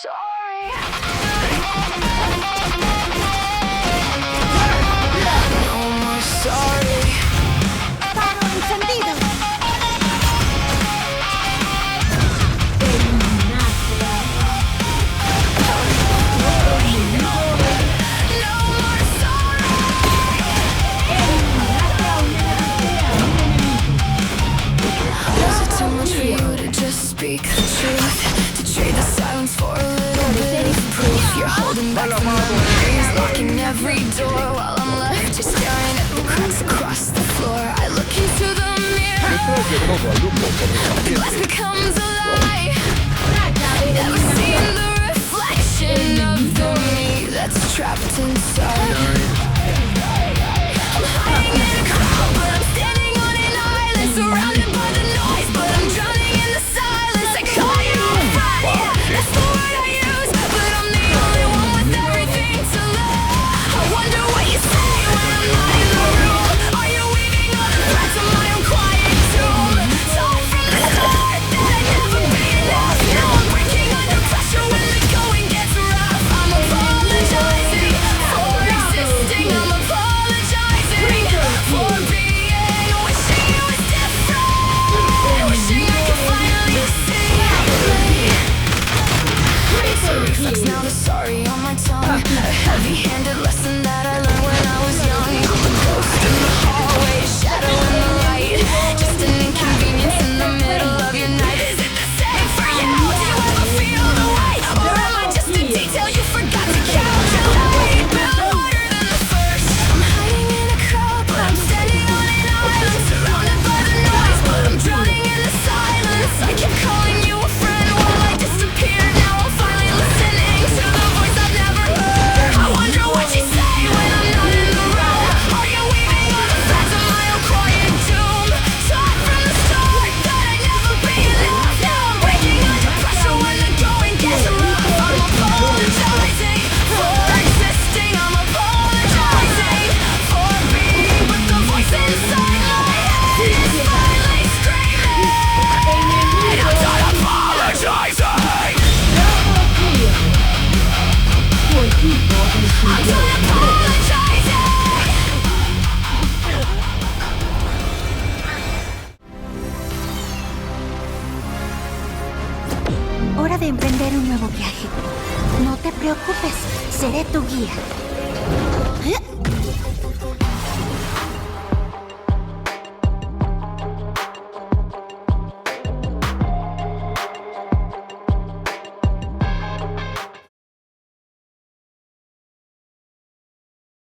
sorry. No more sorry. ¡Faro encendido! No more sorry. Was it too much for you to just speak the truth? To trade the silence for a little bit of proof? You're holding back the memories, locking every door, while I'm left just staring at the cracks across the floor. I look into the mirror, but the glass becomes a lie. Never seen the reflection of the me that's trapped inside. I'm hiding in a crowd, but I'm standing on an island, surrounded by the noise, but I'm drowning in the silence. I call you a friend, yeah, that's the word I use, but I'm the only one with everything to lose. I wonder what you say when I'm not in the room. Are you weaving all the threads of my own quiet tomb? Told from the start that I'd never be enough. Now I'm breaking under pressure when the going gets rough. I'm apologizing for existing. I'm apologizing for being, wishing it was different, wishing I could finally see. It's a reflex, now the sorry on my tongue. A heavy-handed lesson that I learned when I was young. I'm a ghost in the hallway, a shadow in the light, just an inconvenience in the middle of your night. Is it the same for you? Do you ever feel the way? Or am I just a detail you forgot to count? Your light built wider than the first. I'm hiding in a crowd, but I'm standing on an island, surrounded by the noise, but I'm drowning in the silence. I kept calling you a friend while I disappeared. Now I'm finally listening to the voice I've never heard. I wonder what you say when I'm not in the room. Are you weaving all the threads of my own quiet doom? Taught from the start that I'd never be enough. Now I'm breaking under pressure when the going gets rough. I'm apologizing for existing. I'm apologizing for being, but the voice inside my head is finally screaming. I'm done apologizing. I'm done apologizing. Hora de emprender un nuevo viaje. No te preocupes, seré tu guía.